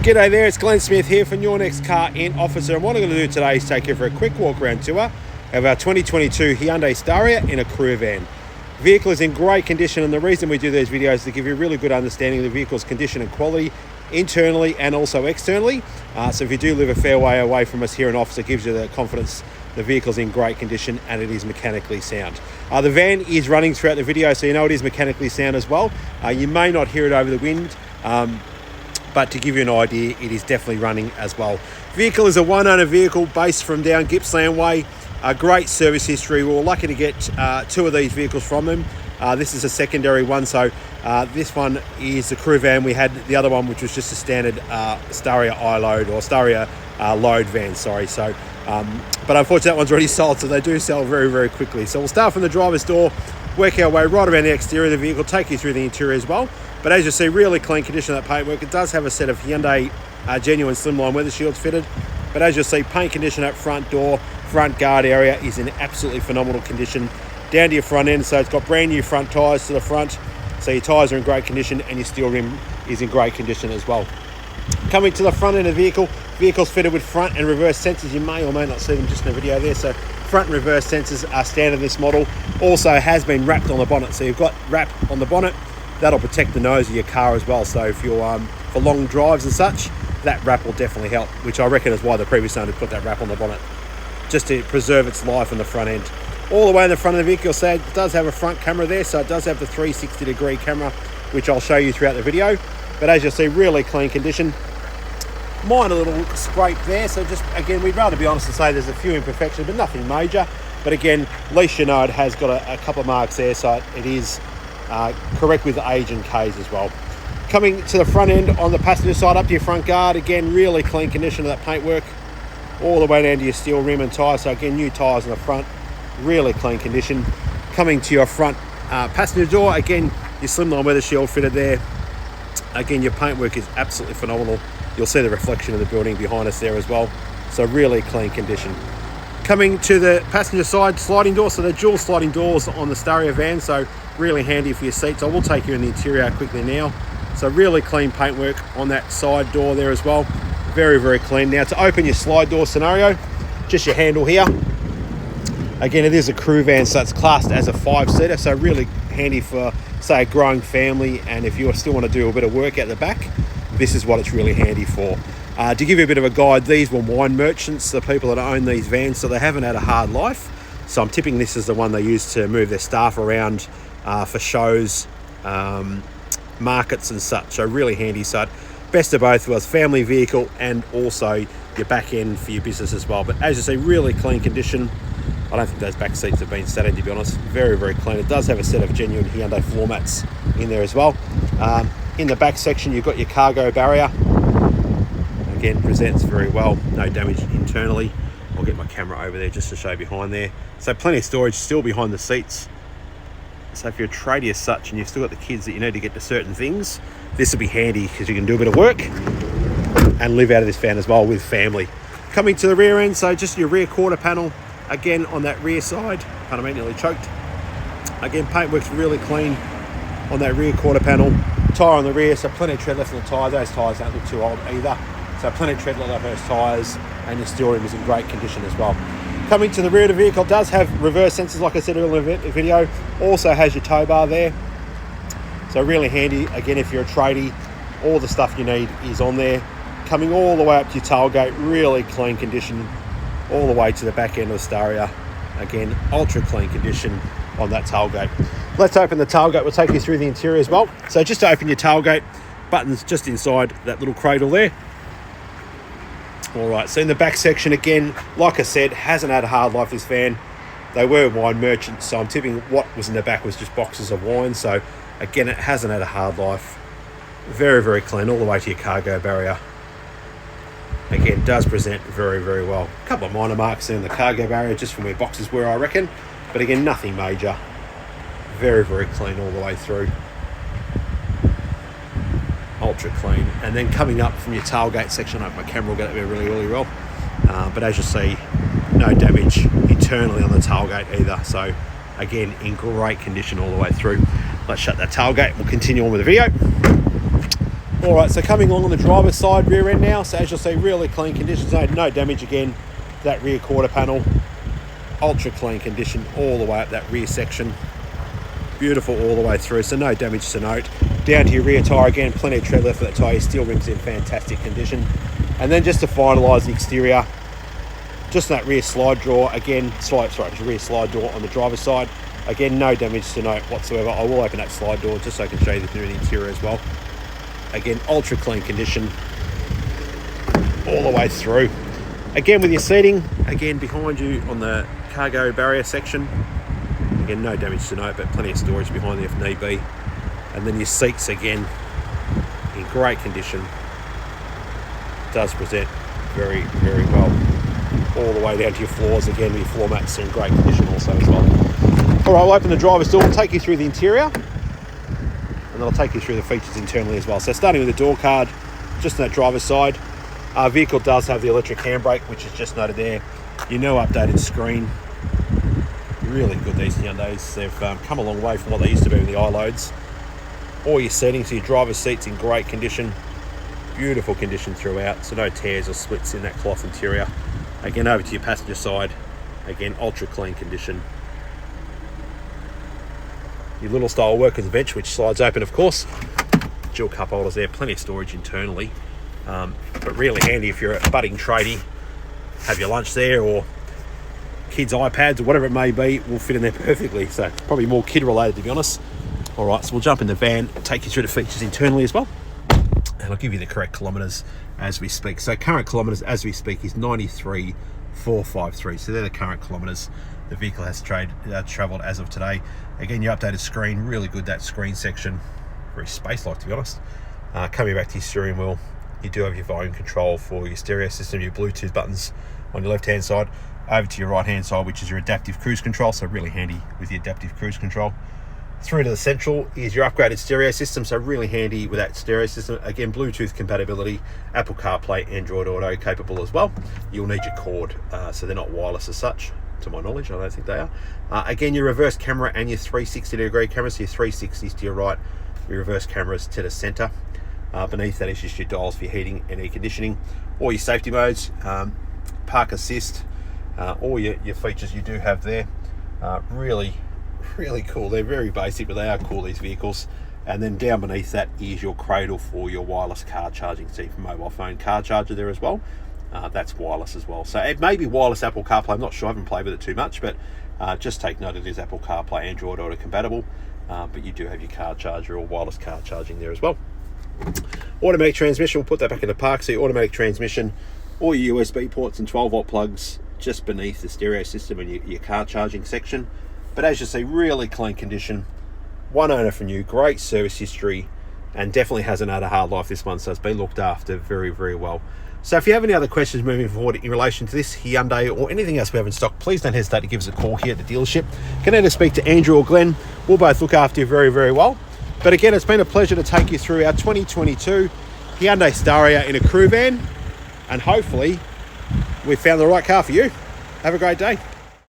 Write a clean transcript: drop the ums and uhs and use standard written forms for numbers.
G'day there, it's Glenn Smith here from Your Next Car In Officer, and what I'm going to do today is take you for a quick walk around tour of our 2022 Hyundai Staria in a crew van. The vehicle is in great condition, and the reason we do these videos is to give you a really good understanding of the vehicle's condition and quality internally and also externally. So if you do live a fair way away from us here in Officer, it gives you the confidence the vehicle's in great condition and it is mechanically sound. The van is running throughout the video, so you know it is mechanically sound as well. You may not hear it over the wind, but to give you an idea, it is definitely running as well. Vehicle is a one-owner vehicle based from down Gippsland Way. A great service history. We were lucky to get two of these vehicles from them. This is a secondary one, so this one is the crew van. We had the other one, which was just a standard Staria Load or Staria Load van, sorry. So, but unfortunately that one's already sold, so they do sell very, very quickly. So we'll start from the driver's door, work our way right around the exterior of the vehicle, take you through the interior as well. But as you see, really clean condition of that paintwork. It does have a set of Hyundai genuine slimline weather shields fitted. But as you'll see, paint condition at front door, front guard area is in absolutely phenomenal condition. Down to your front end, so it's got brand new front tyres to the front. So your tyres are in great condition and your steel rim is in great condition as well. Coming to the front end of the vehicle, vehicle's fitted with front and reverse sensors. You may or may not see them just in the video there. So front and reverse sensors are standard in this model. Also has been wrapped on the bonnet. So you've got wrap on the bonnet. That'll protect the nose of your car as well. So if you're for long drives and such, that wrap will definitely help, which I reckon is why the previous owner put that wrap on the bonnet, just to preserve its life in the front end. All the way in the front of the vehicle, you'll see it does have a front camera there, so it does have the 360-degree camera, which I'll show you throughout the video. But as you'll see, really clean condition. Minor little scrape there, so just, again, we'd rather be honest and say there's a few imperfections, but nothing major. But again, at least you know it has got a couple of marks there, so it is correct with age and Ks as well. Coming to the front end on the passenger side up to your front guard, again, really clean condition of that paintwork. All the way down to your steel rim and tyres, so again, new tyres in the front, really clean condition. Coming to your front passenger door, again, your slimline weather shield fitted there. Again, your paintwork is absolutely phenomenal. You'll see the reflection of the building behind us there as well. So really clean condition. Coming to the passenger side sliding door, so they're dual sliding doors on the Staria van, so really handy for your seats. I will take you in the interior quickly now. So really clean paintwork on that side door there as well. Very, very clean. Now to open your slide door scenario, just your handle here. Again, it is a crew van, so it's classed as a 5-seater, so really handy for, say, a growing family, and if you still want to do a bit of work at the back, this is what it's really handy for. To give you a bit of a guide, these were wine merchants, the people that own these vans, so they haven't had a hard life. So I'm tipping this is the one they use to move their staff around for shows, markets and such. So really handy. So best of both worlds, family vehicle and also your back end for your business as well. But as you see, really clean condition. I don't think those back seats have been sat in, to be honest. Very, very clean. It does have a set of genuine Hyundai floor mats in there as well. In the back section, you've got your cargo barrier. Again, presents very well. No damage internally. I'll get my camera over there just to show behind there. So plenty of storage still behind the seats. So if you're a tradie as such and you've still got the kids that you need to get to certain things, this will be handy because you can do a bit of work and live out of this van as well with family. Coming to the rear end, so just your rear quarter panel, again on that rear side. Pardon me, nearly choked. Again, paintwork's really clean on that rear quarter panel. Tyre on the rear, so plenty of tread left on the tyre. Those tyres don't look too old either. So plenty of tread left on those tyres, and your steel rim is in great condition as well. Coming to the rear of the vehicle, does have reverse sensors, like I said earlier in the video. Also has your tow bar there. So really handy, again, if you're a tradie, all the stuff you need is on there. Coming all the way up to your tailgate, really clean condition, all the way to the back end of the Staria. Again, ultra clean condition on that tailgate. Let's open the tailgate, we'll take you through the interior as well. So just to open your tailgate, buttons just inside that little cradle there. All right, so in the back section, again, like I said, hasn't had a hard life, this van. They were wine merchants, so I'm tipping what was in the back was just boxes of wine. So again, it hasn't had a hard life. Very, very clean all the way to your cargo barrier. Again, does present very, very well. A couple of minor marks in the cargo barrier just from where boxes were, I reckon. But again, nothing major. Very, very clean all the way through. Ultra clean. And then coming up from your tailgate section, I hope my camera will get up there really, really well. But as you see, no damage internally on the tailgate either. So again, in great condition all the way through. Let's shut that tailgate. We'll continue on with the video. All right, so coming along on the driver's side rear end now. So as you'll see, really clean conditions, no damage again. That rear quarter panel, ultra clean condition all the way up that rear section. Beautiful all the way through, so no damage to note. Down to your rear tyre again, plenty of tread left for that tyre. Steel rims in fantastic condition. And then just to finalise the exterior, just that rear slide door again, rear slide door on the driver's side. Again, no damage to note whatsoever. I will open that slide door just so I can show you the through the interior as well. Again, ultra clean condition all the way through. Again, with your seating, again behind you on the cargo barrier section. Again, no damage to note, but plenty of storage behind there if need be. And then your seats again in great condition. Does present very, very well. All the way down to your floors again, your floor mats are in great condition also as well. All right, I'll open the driver's door, take you through the interior, and then I'll take you through the features internally as well. So starting with the door card, just on that driver's side, our vehicle does have the electric handbrake, which is just noted there. Your new updated screen. Really good, these Hyundais. They've come a long way from what they used to be with the iLoads. All your settings, so your driver's seat's in great condition. Beautiful condition throughout, so no tears or splits in that cloth interior. Again, over to your passenger side. Again, ultra clean condition. Your little style workers bench, which slides open, of course. Dual cup holders there, plenty of storage internally. But really handy if you're a budding tradie, have your lunch there, or kids' iPads or whatever it may be, will fit in there perfectly. So it's probably more kid related, to be honest. All right, so we'll jump in the van, take you through the features internally as well, and I'll give you the correct kilometres as we speak. So current kilometres as we speak is 93,453. So they're the current kilometres the vehicle has travelled as of today. Again, your updated screen, really good, that screen section, very space-like, to be honest. Coming back to your steering wheel, you do have your volume control for your stereo system, your Bluetooth buttons on your left-hand side. Over to your right-hand side, which is your adaptive cruise control, so really handy with the adaptive cruise control. Through to the central is your upgraded stereo system, so really handy with that stereo system. Again, Bluetooth compatibility, Apple CarPlay, Android Auto capable as well. You'll need your cord, so they're not wireless as such, to my knowledge. I don't think they are. Again, your reverse camera and your 360-degree camera, so your 360s to your right, your reverse cameras to the centre. Beneath that is just your dials for your heating and air conditioning. All your safety modes, park assist, all your features you do have there. Really cool. They're very basic, but they are cool, these vehicles. And then down beneath that is your cradle for your wireless car charging. So you can mobile phone car charger there as well. That's wireless as well. So it may be wireless Apple CarPlay. I'm not sure. I haven't played with it too much, but just take note it is Apple CarPlay, Android Auto compatible. But you do have your car charger or wireless car charging there as well. Automatic transmission, we'll put that back in the park. So your automatic transmission, all your USB ports and 12-volt plugs just beneath the stereo system and your car charging section. But as you see, really clean condition. One owner from new, great service history, and definitely hasn't had a hard life, this one, so it's been looked after very, very well. So if you have any other questions moving forward in relation to this Hyundai or anything else we have in stock, please don't hesitate to give us a call here at the dealership. You can either speak to Andrew or Glenn. We'll both look after you very, very well. But again, it's been a pleasure to take you through our 2022 Hyundai Staria in a crew van, and hopefully we've found the right car for you. Have a great day.